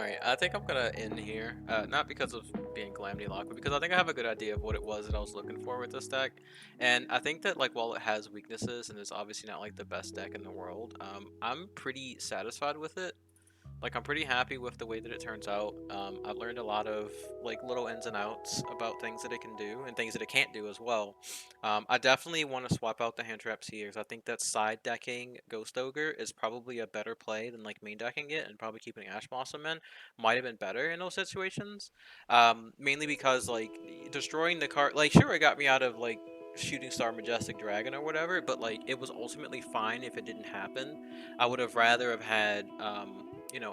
Alright, I think I'm gonna end here. Not because of being Calamity Lock, but because I think I have a good idea of what it was that I was looking for with this deck. And I think that, like, while it has weaknesses and is obviously not like the best deck in the world, I'm pretty satisfied with it. Like, I'm pretty happy with the way that it turns out. I've learned a lot of like little ins and outs about things that it can do and things that it can't do as well. I definitely want to swap out the hand traps here because I think that side decking Ghost Ogre is probably a better play than like main decking it, and probably keeping Ash Blossom in might have been better in those situations. Mainly because like destroying the card, like sure it got me out of like Shooting Star Majestic Dragon or whatever, but like it was ultimately fine if it didn't happen. I would have rather have had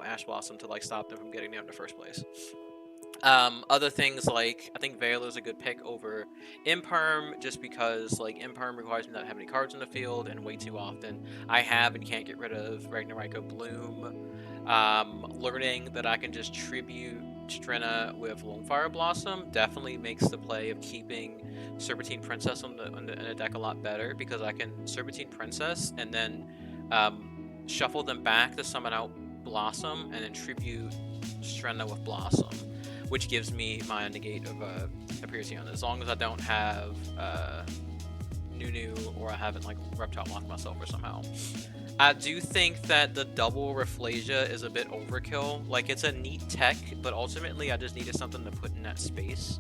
Ash Blossom to like stop them from getting there in the first place. Other things like I think Veil is a good pick over Imperm just because like Imperm requires me not to have any cards in the field, and way too often I have and can't get rid of Ragnaraika Bloom. Learning that I can just tribute Strenna with Lonefire Blossom definitely makes the play of keeping Serpentine Princess in the deck a lot better, because I can Serpentine Princess and then shuffle them back to summon out Blossom and then tribute Strenna with Blossom, which gives me my negate of Aperition, as long as I don't have Nunu or I haven't like Reptile locked myself or somehow. I do think that the double Rafflesia is a bit overkill. Like, it's a neat tech, but ultimately I just needed something to put in that space.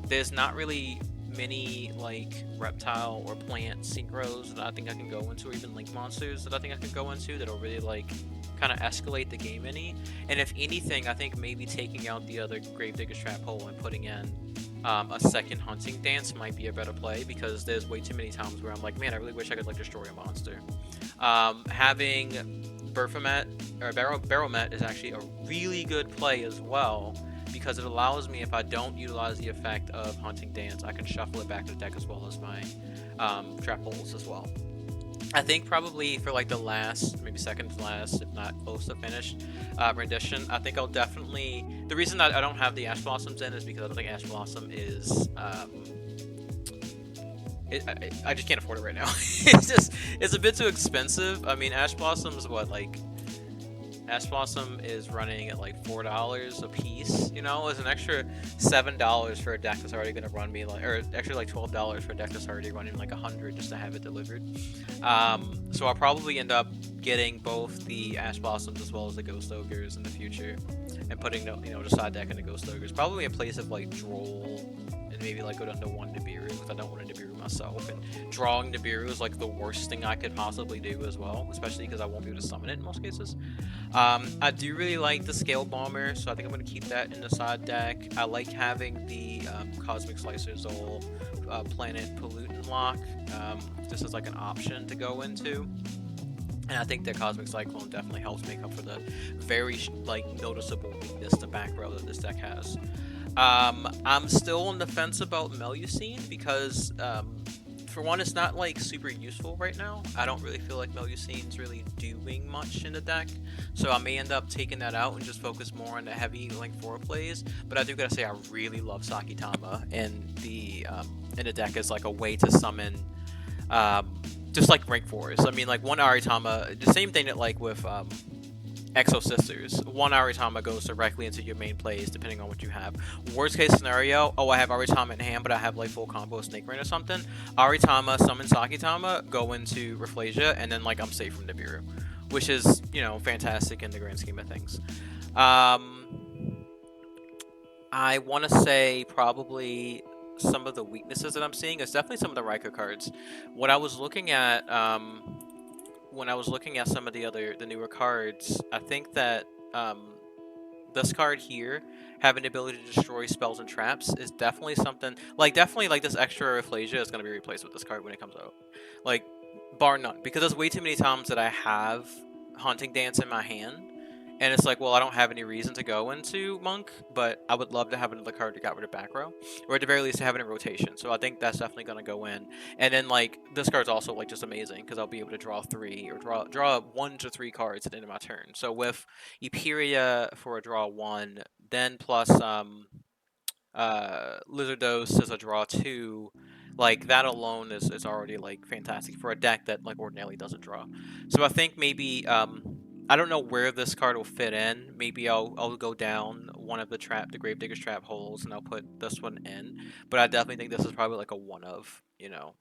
There's not really many like reptile or plant synchros that I think I can go into, or even link monsters that I think I can go into that'll really like kind of escalate the game any. And if anything, I think maybe taking out the other Gravedigger's Trap Hole and putting in a second Hunting Dance might be a better play, because there's way too many times where I'm like, man, I really wish I could like destroy a monster. Having Berfomet or Baromet is actually a really good play as well, because it allows me, if I don't utilize the effect of Hunting Dance, I can shuffle it back to the deck as well as my trap holes as well. I think probably for like the last, maybe second to last, if not close to finished rendition, I think I'll definitely. The reason that I don't have the Ash Blossoms in is because I don't think Ash Blossom is. I just can't afford it right now. It's a bit too expensive. I mean, Ash Blossom's what, like Ash Blossom is running at like $4 a piece. You know, it's an extra $7 for a deck that's already going to run me like, or actually like $12 for a deck that's already running like 100 just to have it delivered. So I'll probably end up getting both the Ash Blossoms as well as the Ghost Ogres in the future, and putting the side deck in the Ghost Ogres probably in place of like Droll, and maybe like go down to one Nibiru because I don't want a Nibiru myself. And drawing Nibiru is like the worst thing I could possibly do as well, especially because I won't be able to summon it in most cases. I do really like the Scale Bomber, so I think I'm going to keep that in the side deck. I like having the Cosmic Slicer Zol Planet Pollutant lock just as like an option to go into. And I think the Cosmic Cyclone definitely helps make up for the very like noticeable weakness to back row that this deck has. I'm still on the fence about Melusine because, for one, it's not like super useful right now. I don't really feel like Melusine's really doing much in the deck, so I may end up taking that out and just focus more on the heavy like 4 plays. But I do gotta say, I really love Sakitama in the deck as like a way to summon just like rank 4s. I mean, like one Aritama, the same thing that like with Exo Sisters. One Aritama goes directly into your main plays, depending on what you have. Worst case scenario, oh, I have Aritama in hand, but I have like full combo Snake Rain or something. Aritama summon Sakitama, go into Rafflesia, and then like I'm safe from Nibiru, which is fantastic in the grand scheme of things. I want to say probably some of the weaknesses that I'm seeing is definitely some of the Raika cards. When I was looking at some of the newer cards, I think that this card here, having the ability to destroy spells and traps, is definitely something. Definitely like this extra Rafflesia is going to be replaced with this card when it comes out, like bar none, because there's way too many times that I have Haunting Dance in my hand, and it's like, well, I don't have any reason to go into Monk, but I would love to have another card to get rid of back row, or at the very least to have it in rotation. So I think that's definitely going to go in. And then like this card's also like just amazing because I'll be able to draw 3 or draw 1 to 3 cards at the end of my turn. So with Eperia for a draw 1, then plus Lizardos as a draw 2, like that alone is already like fantastic for a deck that like ordinarily doesn't draw. So I think maybe I don't know where this card will fit in. Maybe I'll go down one of the Gravedigger's Trap holes, and I'll put this one in. But I definitely think this is probably like a one of.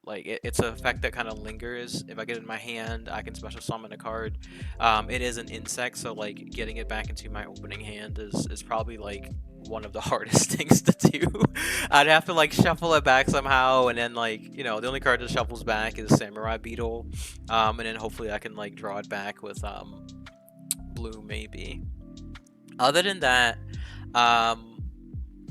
Like it's an effect that kind of lingers. If I get it in my hand, I can special summon a card. It is an insect, so like getting it back into my opening hand is probably like one of the hardest things to do. I'd have to like shuffle it back somehow, and then like the only card that shuffles back is Samurai Beetle, and then hopefully I can like draw it back with blue maybe. Other than that, um,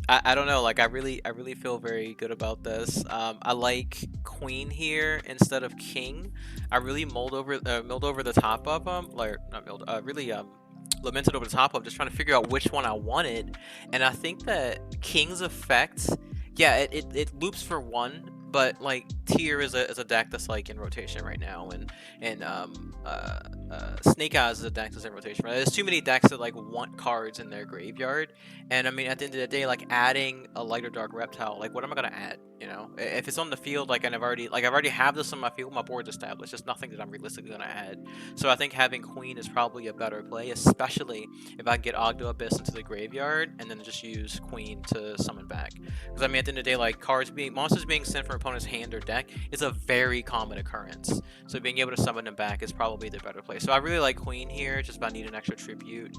I don't know. Like I really feel very good about this. I like queen here instead of king. I really milled over the top of them, like not milled. Really lamented over the top of just trying to figure out which one I wanted, and I think that king's effect, yeah, it loops for one. But like Tier is a deck that's like in rotation right now, and Snake Eyes is a deck that's in rotation. Right? There's too many decks that like want cards in their graveyard, and I mean, at the end of the day, like adding a light or dark reptile, like what am I gonna add? If it's on the field, like I've already have this on my field, my board's established. There's nothing that I'm realistically gonna add. So I think having Queen is probably a better play, especially if I can get Ogdo Abyss into the graveyard and then just use Queen to summon back. Because I mean, at the end of the day, like monsters being sent from opponent's hand or deck is a very common occurrence. So being able to summon them back is probably the better play. So I really like Queen here, just if I need an extra tribute.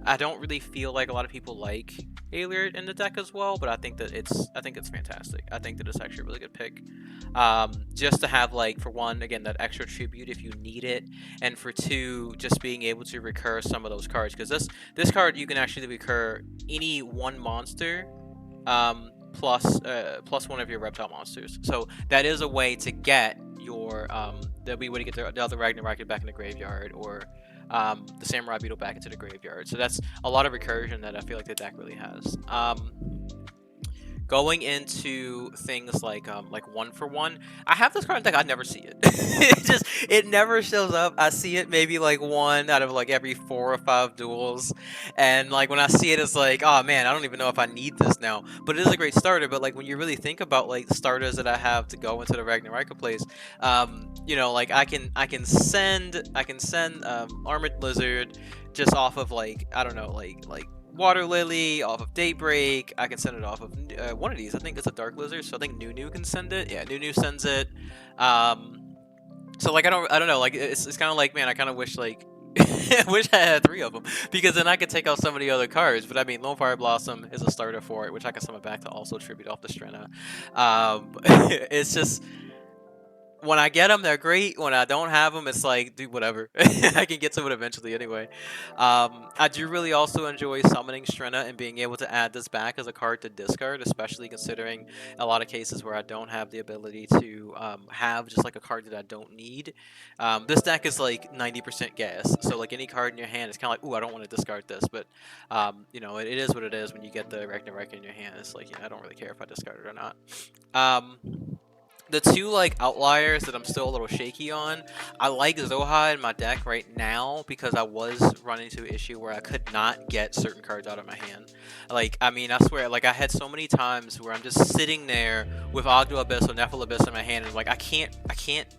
I don't really feel like a lot of people like Aliert in the deck as well, but I think it's fantastic. I think that it's actually a really good pick. Just to have, like, for one, again, that extra tribute if you need it, and for two, just being able to recur some of those cards, because this card you can actually recur any one monster plus one of your reptile monsters. So that is a way to get your that'll be a way to get the other Ragnarok back in the graveyard, or the Samurai Beetle back into the graveyard. So that's a lot of recursion that I feel like the deck really has. Going into things like one for one, I have this card in deck. I never see it. It never shows up. I see it maybe like one out of like every 4 or 5 duels, and like when I see it, it's like, oh man, I don't even know if I need this now. But it is a great starter. But like when you really think about like the starters that I have to go into the Ragnaraika place, like I can send Armored Lizard just off of like, I don't know, like Water Lily, off of Daybreak. I can send it off of one of these. I think it's a Dark Lizard, so I think Nunu can send it. Yeah, Nunu sends it. So like I don't know. Like it's kind of like, man, I kind of wish like I wish I had 3 of them, because then I could take out some of the other cards. But I mean, Lone Fire Blossom is a starter for it, which I can summon back to also tribute off the Strenna. It's just, when I get them, they're great. When I don't have them, it's like, dude, whatever. I can get to it eventually anyway. I do really also enjoy summoning Strenna and being able to add this back as a card to discard, especially considering a lot of cases where I don't have the ability to have just like a card that I don't need. This deck is like 90% gas, so like any card in your hand is kind of like, ooh, I don't want to discard this, but it is what it is when you get the Ragnarok in your hand. It's like, I don't really care if I discard it or not. The two like outliers that I'm still a little shaky on, I like Zoha in my deck right now because I was running into an issue where I could not get certain cards out of my hand. Like, I mean, I swear, like I had so many times where I'm just sitting there with Ogdo Abyss or Nephil Abyss in my hand, and like I can't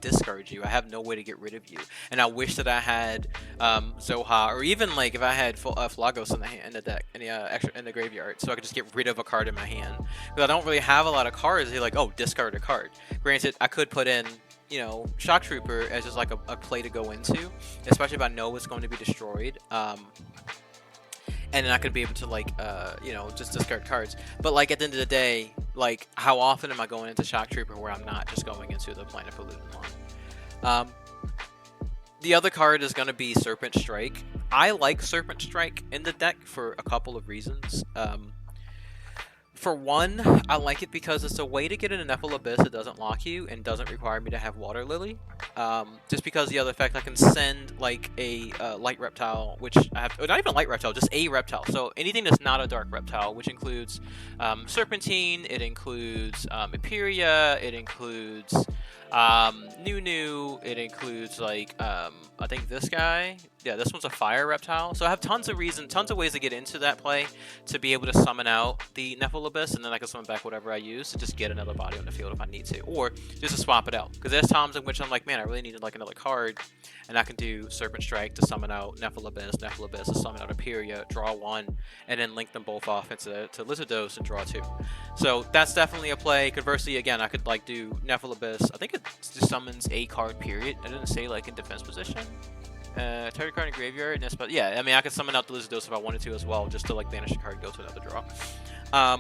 discard you. I have no way to get rid of you, and I wish that I had Zoha, or even like if I had Flagos in the deck, in the graveyard, so I could just get rid of a card in my hand. Because I don't really have a lot of cards. You're like, oh, discard a card. Granted, I could put in, Shock Trooper as just like a play to go into, especially if I know it's going to be destroyed. And then I could be able to like, just discard cards. But like at the end of the day, like how often am I going into Shock Trooper where I'm not just going into the Planet Pollutant one? The other card is going to be Serpent Strike. I like Serpent Strike in the deck for a couple of reasons. For one, I like it because it's a way to get an Nephil Abyss that doesn't lock you and doesn't require me to have Water Lily. Just because the other effect, I can send like a light reptile, which I have, or not even a light reptile, just a reptile. So anything that's not a dark reptile, which includes Serpentine, it includes Imperia, it includes New, it includes like I think this guy. Yeah, this one's a fire reptile. So I have tons of ways to get into that play to be able to summon out the Nephilim, and then I can summon back whatever I use to just get another body on the field if I need to, or just to swap it out. Because there's times in which I'm like, man, I really needed like another card, and I can do Serpent Strike to summon out Nephilim, to summon out Aperia, draw one, and then link them both off into Lizardos and draw two. So that's definitely a play. Conversely, again, I could like do Nephilim. I think it just summons a card. Period. I didn't say like in defense position. Target card in graveyard. But yeah, I mean, I could summon out the Lizardos if I wanted to as well, just to like banish a card, go to another draw.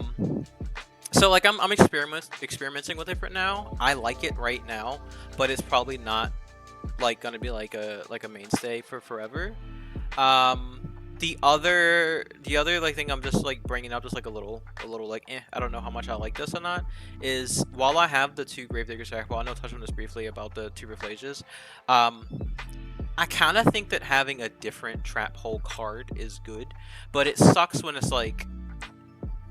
So like I'm experimenting with it for now. I like it right now, but it's probably not like gonna be like a mainstay for forever. The other like thing I'm just like bringing up, just like a little like I don't know how much I like this or not, is while I have the 2 Gravediggers Sackball, I know I touched on this briefly about the 2 Reflages. I kind of think that having a different trap hole card is good, but it sucks when it's like,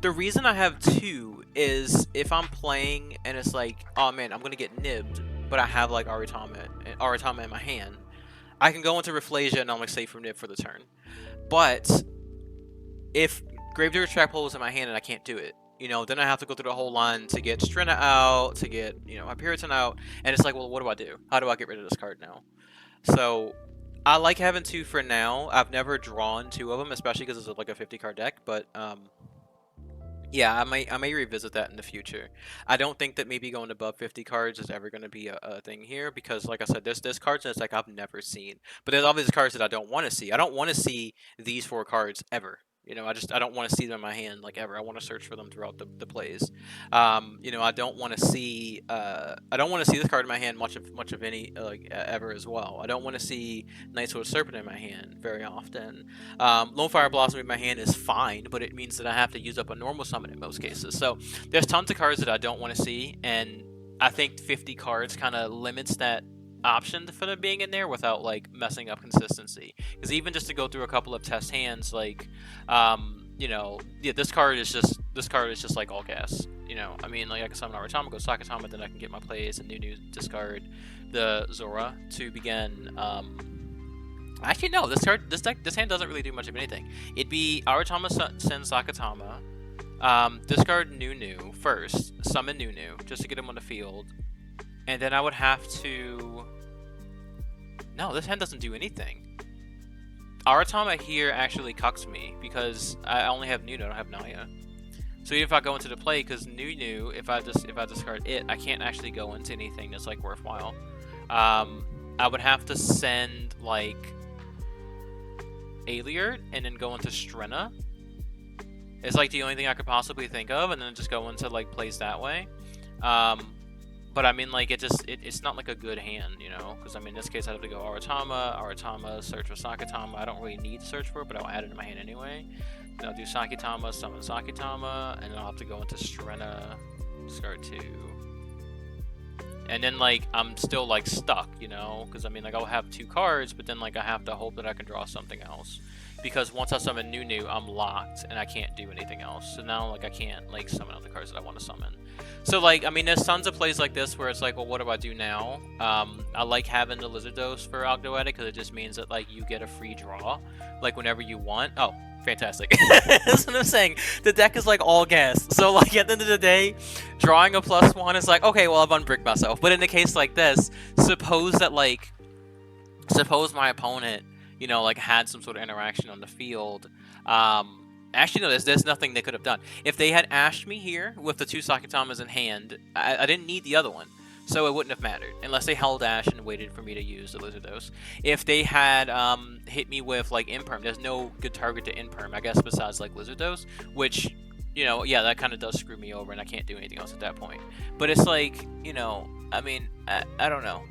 the reason I have 2 is if I'm playing and it's like, oh man, I'm gonna get nibbed, but I have like Aratama in my hand, I can go into Reflasia and I'm like safe from nib for the turn. But if Gravedigger's Trap Hole is in my hand and I can't do it, then I have to go through the whole line to get Strenna out, to get, Hyperiton out, and it's like, well, what do I do? How do I get rid of this card now? So I like having 2 for now. I've never drawn 2 of them, especially because it's like a 50-card deck, but yeah, I may revisit that in the future. I don't think that maybe going above 50 cards is ever going to be a thing here, because like I said, there's cards in this deck I've never seen. But there's obviously cards that I don't want to see. I don't want to see these 4 cards ever. I don't want to see them in my hand like ever. I want to search for them throughout the plays. I don't want to see this card in my hand much of any ever as well. I don't want to see Nightsword Serpent in my hand very often. Lone Fire Blossom in my hand is fine, but it means that I have to use up a normal summon in most cases. So there's tons of cards that I don't want to see, and I think 50 cards kind of limits that option for them being in there without like messing up consistency. Because even just to go through a couple of test hands, like this card is just like all gas. I mean, like I can summon Aratama, go Sakatama, then I can get my plays and new discard the Zora to begin. Actually, no, this hand doesn't really do much of anything. It'd be Aratama send Sakatama, discard Nunu first, summon Nunu just to get him on the field, and then I would have to. No, this hand doesn't do anything. Aratama here actually cucks me because I only have Nunu, I don't have Naya. So even if I go into the play, because Nunu, if I discard it, I can't actually go into anything that's like worthwhile. I would have to send like Aliert and then go into Strenna. It's like the only thing I could possibly think of, and then just go into like plays that way. But I mean, like, it's not like a good hand, because I mean, in this case, I have to go Aratama, search for Sakatama. I don't really need to search for it, but I'll add it in my hand anyway. Then I'll do Sakatama, summon Sakatama, and then I'll have to go into Strenna, discard 2. And then, like, I'm still, like, stuck, because I mean, like, I'll have 2 cards, but then, like, I have to hope that I can draw something else. Because once I summon Nunu, I'm locked, and I can't do anything else. So now, like, I can't, like, summon out the cards that I want to summon. So, like, I mean, there's tons of plays like this where it's like, well, what do I do now? I like having the Lizardos for Ogdoadic because it just means that, like, you get a free draw, like, whenever you want. Oh, fantastic. That's what I'm saying. The deck is, like, all gas. So, like, at the end of the day, drawing a +1 is like, okay, well, I've unbricked myself. But in a case like this, suppose my opponent, like, had some sort of interaction on the field. Actually, no, there's nothing they could have done. If they had ashed me here with the 2 Sakatamas in hand, I didn't need the other one, so it wouldn't have mattered, unless they held ash and waited for me to use the Lizardos. If they had hit me with, like, Imperm, there's no good target to Imperm, I guess, besides, like, Lizardos, which, yeah, that kind of does screw me over, and I can't do anything else at that point. But it's like, I mean, I don't know.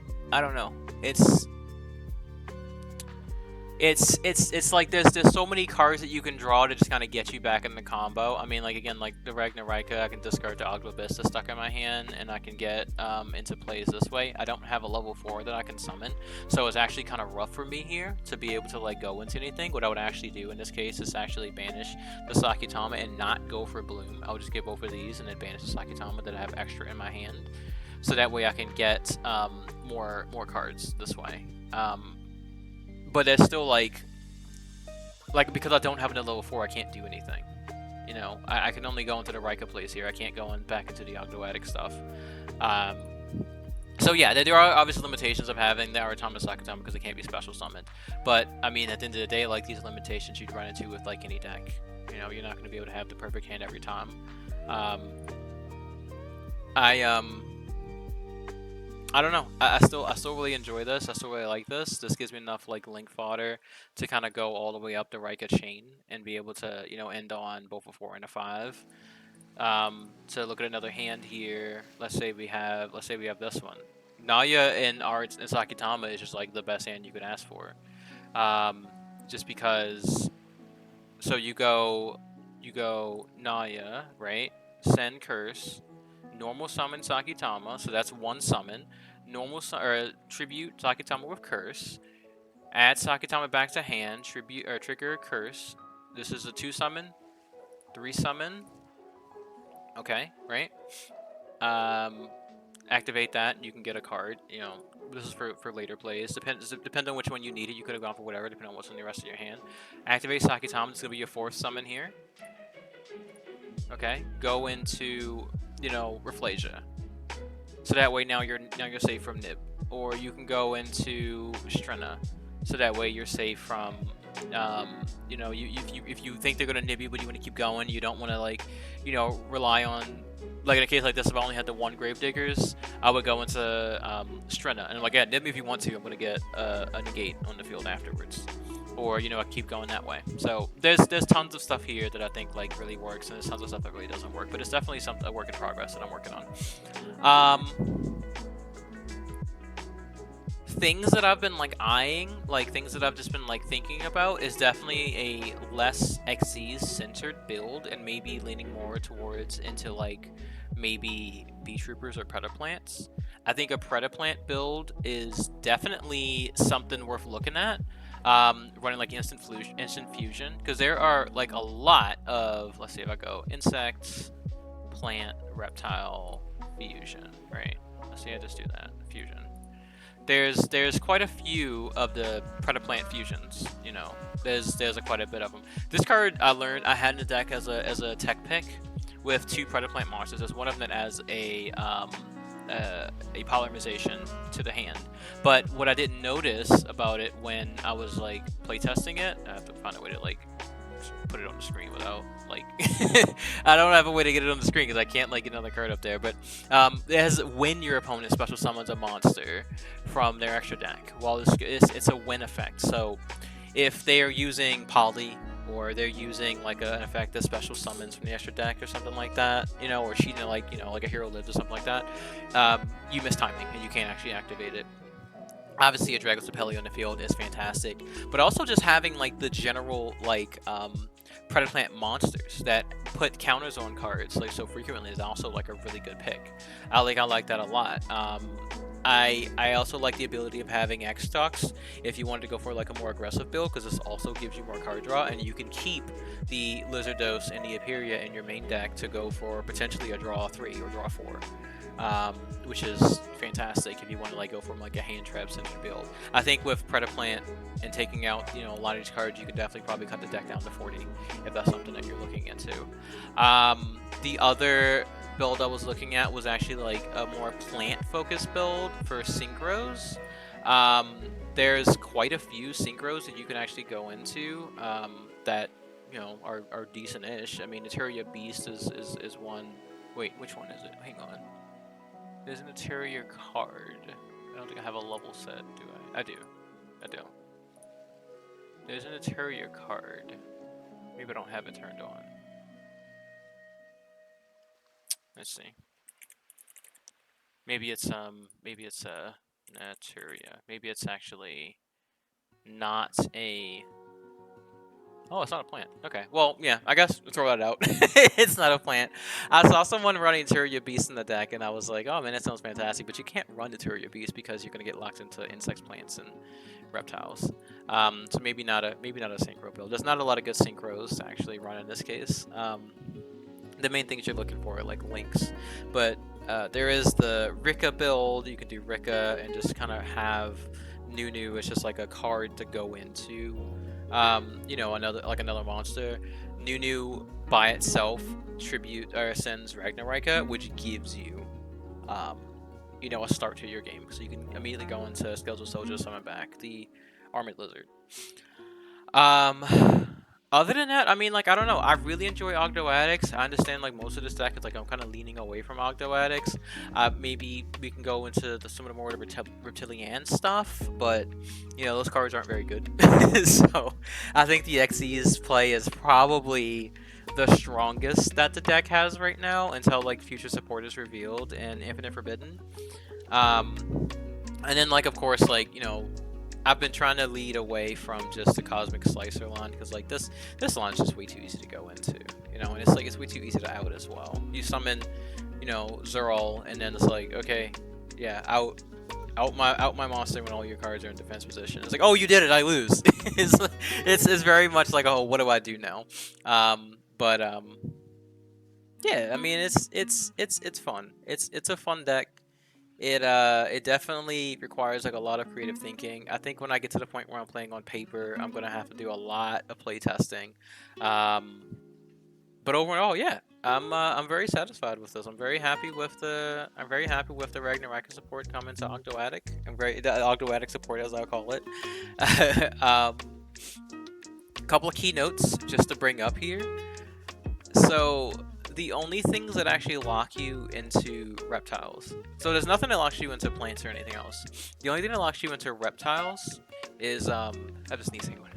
It's like there's so many cards that you can draw to just kind of get you back in the combo. I mean, like, again, like the Ragnaraika, I can discard the Ogdoadic stuck in my hand, and I can get into plays this way. I don't have a level 4 that I can summon, so it's actually kind of rough for me here to be able to, like, go into anything. What I would actually do in this case is actually banish the Sakatama and not go for Bloom. I would just get both of these and then banish the Sakatama that I have extra in my hand. so that way I can get more cards this way. But it's still like because I don't have another level 4, I can't do anything. You know, I can only go into the Raika place here. I can't go back into the Ogdoadic stuff. So yeah, there are obviously limitations of having the Aratama Sakatama because it can't be special summoned. But I mean, at the end of the day, like these limitations you'd run into with like any deck. You know, you're not going to be able to have the perfect hand every time. I don't know. I still really enjoy this. I still really like this. This gives me enough like link fodder to kind of go all the way up the Raika chain and be able to, you know, end on both a 4 and a 5. To look at another hand here. Let's say we have this one. Naya and Arts and Sakitama is just like the best hand you could ask for. Just because. So you go Naya, right? Send Curse. Normal summon Sakitama, so that's one summon. Normal tribute Sakitama with Curse. Add Sakitama back to hand. Tribute or trigger Curse. This is a 2 summon, 3 summon. Okay, right? Activate that, and you can get a card. You know, this is for later plays. Depends on which one you needed. You could have gone for whatever, depending on what's in the rest of your hand. Activate Sakitama. It's gonna be your 4th summon here. Okay, go into, you know, Rafflesia. So that way now you're safe from Nib. Or you can go into Strenna. So that way you're safe from, you know, if you think they're gonna nib you but you want to keep going, you don't want to like, you know, rely on, like in a case like this, if I only had the 1 Gravediggers, I would go into Strenna and I'm like, yeah, nib me if you want to. I'm gonna get a negate on the field afterwards. Or, you know, I keep going that way. So there's tons of stuff here that I think like really works, and there's tons of stuff that really doesn't work. But it's definitely a work in progress that I'm working on. Things that I've been like eyeing, like things that I've just been like thinking about, is definitely a less Xyz centered build, and maybe leaning more towards into like maybe Bee Troopers or Predaplants. I think a Predaplant build is definitely something worth looking at. Running like instant fusion, because there are like a lot of, let's see if I go insect, plant, reptile, fusion, right? Let's see, I just do that, fusion. There's quite a few of the Predaplant fusions, you know. There's quite a bit of them. This card I learned I had in the deck as a tech pick with 2 Predaplant monsters. There's one of them that has a polymerization to the hand. But what I didn't notice about it when I was like playtesting it, I have to find a way to like put it on the screen without like I don't have a way to get it on the screen because I can't like get another card up there. But it has when your opponent special summons a monster from their extra deck. Well, it's a win effect. So if they are using Poly, or they're using like an effect that special summons from the extra deck or something like that, you know, or cheating like, you know, like a hero lives or something like that, you miss timing and you can't actually activate it. Obviously, a Dragos Apelli on the field is fantastic, but also just having like the general like Predaplant monsters that put counters on cards like so frequently is also like a really good pick. I like that a lot. I also like the ability of having X-Stocks if you wanted to go for like a more aggressive build, because this also gives you more card draw, and you can keep the Lizardos and the Aperia in your main deck to go for potentially a draw 3 or draw 4. Which is fantastic if you want to like go from like a hand trap centered build. I think with Predaplant and taking out, you know, a lot of these cards, you could definitely probably cut the deck down to 40 if that's something that you're looking into. The other build I was looking at was actually like a more plant focused build for synchros. There's quite a few synchros that you can actually go into that, you know, are decent-ish. I mean, Eteria Beast is one. Wait, which one is it? Hang on. There's an Eteria card. I don't think I have a level set, do I? I do. There's an Eteria card. Maybe I don't have it turned on. Let's see. Maybe it's Eteria. Maybe it's actually not a. Oh, it's not a plant. Okay. Well, yeah, I guess throw that out. It's not a plant. I saw someone running Eteria Beast in the deck, and I was like, oh man, that sounds fantastic. But you can't run Eteria Beast because you're gonna get locked into insects, plants, and reptiles. So maybe not a synchro build. There's not a lot of good synchros to actually run in this case. The main things you're looking for are like links, but There is the Rika build. You can do Rika and just kind of have Nunu. It's just like a card to go into, another monster. Nunu by itself tribute or sends Ragnaraika, which gives you, um, a start to your game. So you can immediately go into Skeletal Soldier, summon back the Armored Lizard. Um, Other than that, I mean, like, I don't know. I really enjoy Ogdoadics. I understand, like, most of this deck is, like, I'm kind of leaning away from Ogdoadics. Maybe we can go into some of the more reptilian stuff, but, those cards aren't very good. So, I think the Xyz play is probably the strongest that the deck has right now until, like, future support is revealed and Infinite Forbidden. Um, and then, like, of course, like, I've been trying to lead away from just the Cosmic Slicer line because like this line's just way too easy to go into, and it's way too easy to out as well. You summon, Zerol, and then it's like, okay, yeah, out my monster when all your cards are in defense position. It's like, oh, you did it, I lose. it's very much like, oh, what do I do now? But yeah, I mean it's fun. It's a fun deck. It definitely requires like a lot of creative thinking. I think when I get to the point where I'm playing on paper, I'm gonna have to do a lot of play testing. Um, but overall, yeah, I'm very satisfied with this. I'm very happy with the Ragnaraka support coming to Ogdoadic. The Ogdoadic support as I call it. A couple of keynotes just to bring up here. So the only things that actually lock you into reptiles. So there's nothing that locks you into plants or anything else. The only thing that locks you into reptiles is I have a sneezing one.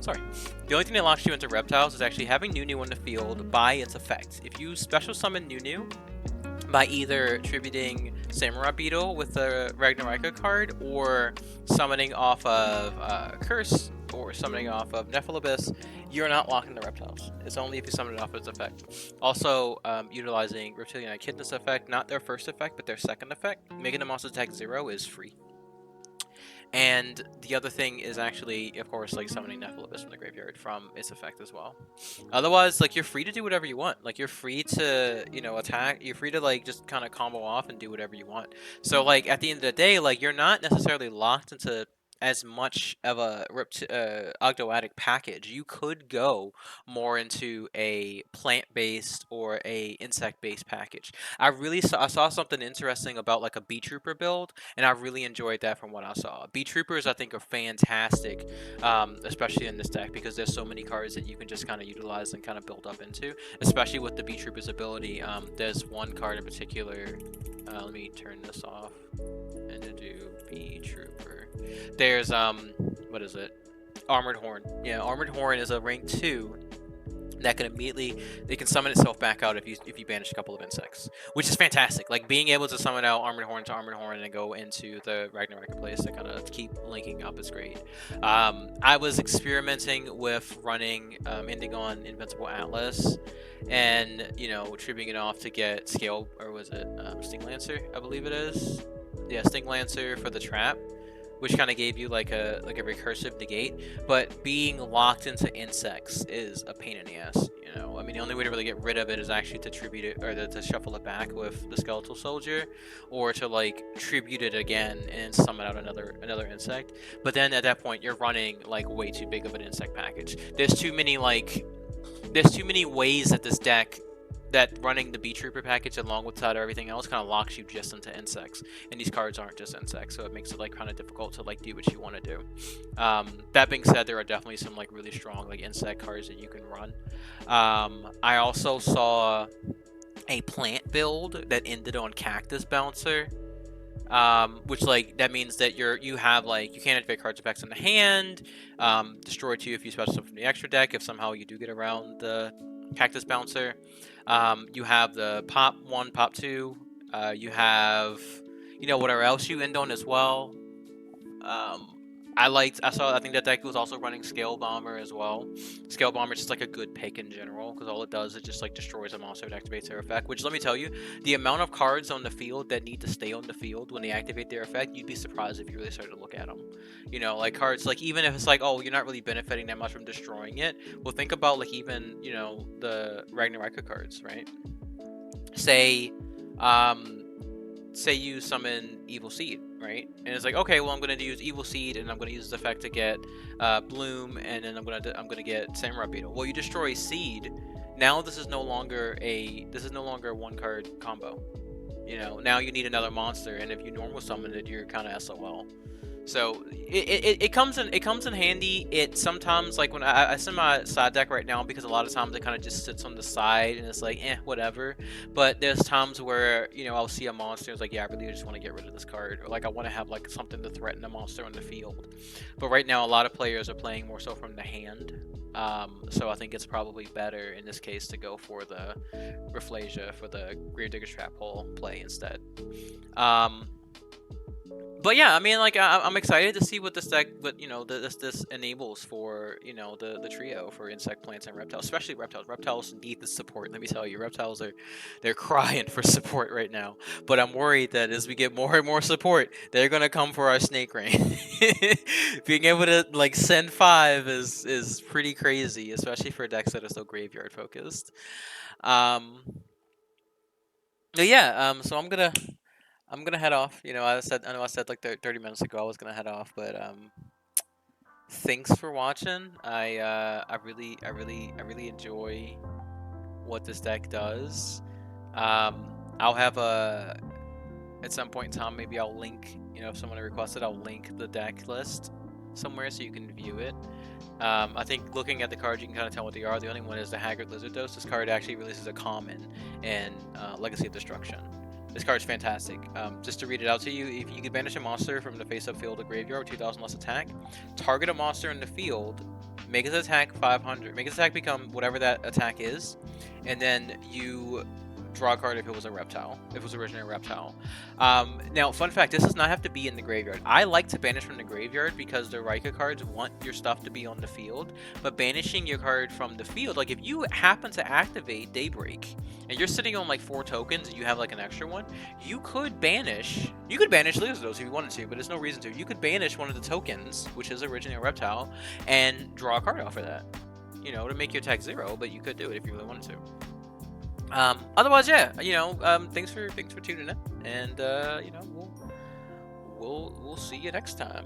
Sorry. The only thing that locks you into reptiles is actually having Nunu in the field by its effect. If you special summon Nunu by either tributing Samurai Beetle with the Ragnarika card or summoning off of Curse or summoning off of Nephalibis, you're not locking the reptiles. It's only if you summon it off its effect. Also, utilizing Reptilian Echidna's effect, not their first effect, but their second effect, making the monster attack 0 is free. And the other thing is actually, of course, like summoning Nephalibis from the graveyard from its effect as well. Otherwise, like you're free to do whatever you want. Like you're free to, attack. You're free to like just kind of combo off and do whatever you want. So like at the end of the day, like you're not necessarily locked into as much of a Ogdoadic package. You could go more into a plant-based or a insect-based package. I saw something interesting about like a Bee Trooper build, and I really enjoyed that from what I saw. Bee Troopers, I think, are fantastic, especially in this deck because there's so many cards that you can just kind of utilize and kind of build up into, especially with the Bee Trooper's ability. There's one card in particular. Let me turn this off and to do Bee Trooper. There's what is it? Armored Horn. Yeah, Armored Horn is a rank 2 that can it can summon itself back out if you banish a couple of insects, which is fantastic. Like being able to summon out Armored Horn to Armored Horn and go into the Ragnaraka place to kind of keep linking up is great. I was experimenting with running ending on Invincible Atlas and tripping it off to get scale, or was it Sting Lancer, I believe it is. Yeah, Sting Lancer for the trap, which kind of gave you like a recursive negate. But being locked into insects is a pain in the ass. I mean, the only way to really get rid of it is actually to tribute it or to shuffle it back with the Skeletal Soldier, or to like tribute it again and summon out another insect. But then at that point, you're running like way too big of an insect package. There's too many ways that this deck, that running the Bee Trooper package along with everything else kind of locks you just into insects, and these cards aren't just insects, so it makes it like kind of difficult to like do what you want to do. That being said, there are definitely some like really strong like insect cards that you can run. I also saw a plant build that ended on Cactus Bouncer, which like that means that you have like you can't activate cards effects in the hand, destroy 2 if you special summon from the extra deck if somehow you do get around the Cactus Bouncer. You have the pop 1, pop 2. You have, whatever else you end on as well. I think that deck was also running Scale Bomber as well. Scale Bomber is just like a good pick in general because all it does is just like destroys a monster and activates their effect. Which, let me tell you, the amount of cards on the field that need to stay on the field when they activate their effect, you'd be surprised if you really started to look at them. You know, like cards like, even if it's like, oh, you're not really benefiting that much from destroying it. Well, think about like even, you know, the Ragnaraika cards, right? Say, um, say you summon Evil Seed, right? And it's like, okay, well, I'm gonna use Evil Seed, and I'm gonna use the effect to get Bloom, and then I'm gonna get Samurai Beetle. Well, you destroy Seed. Now this is no longer a one card combo. You know, now you need another monster, and if you normal summon it, you're kind of SOL. So it comes in handy. It sometimes, like when I send my side deck right now, because a lot of times it kind of just sits on the side and it's like whatever. But there's times where, you know, I'll see a monster, it's like, yeah, I really just want to get rid of this card, or like I want to have like something to threaten a monster on the field. But right now a lot of players are playing more so from the hand. So I think it's probably better in this case to go for the Rafflesia for the Gravedigger's Trap Hole play instead. But yeah, I mean, like I'm excited to see what this deck, what, you know, this enables for, you know, the trio for insect, plants, and reptiles, especially reptiles. Reptiles need the support. Let me tell you, reptiles they're crying for support right now. But I'm worried that as we get more and more support, they're gonna come for our snake rain. Being able to like send 5 is pretty crazy, especially for decks that are so graveyard focused. Um, but yeah, so I'm gonna head off. You know, I know I said like 30 minutes ago I was gonna head off, but thanks for watching. I really enjoy what this deck does. I'll have a at some point in time, maybe I'll link, you know, if someone requested, I'll link the deck list somewhere so you can view it. I think looking at the cards, you can kind of tell what they are. The only one is the Haggard Lizard Dose. This card actually releases a common in Legacy of Destruction. This card's fantastic. Just to read it out to you, if you could banish a monster from the face-up field to graveyard with 2,000 less attack, target a monster in the field, make its attack 500, make its attack become whatever that attack is, and then you draw a card if it was a reptile, if it was originally a reptile. Now, fun fact, this does not have to be in the graveyard. I like to banish from the graveyard because the Raika cards want your stuff to be on the field, but banishing your card from the field, like if you happen to activate Daybreak, and you're sitting on like 4 tokens and you have like an extra one, you could banish Lizardos if you wanted to, but there's no reason to. You could banish one of the tokens, which is originally a reptile, and draw a card off of that, you know, to make your attack 0, but you could do it if you really wanted to. Otherwise, yeah, you know, thanks for tuning in, and you know, we'll see you next time.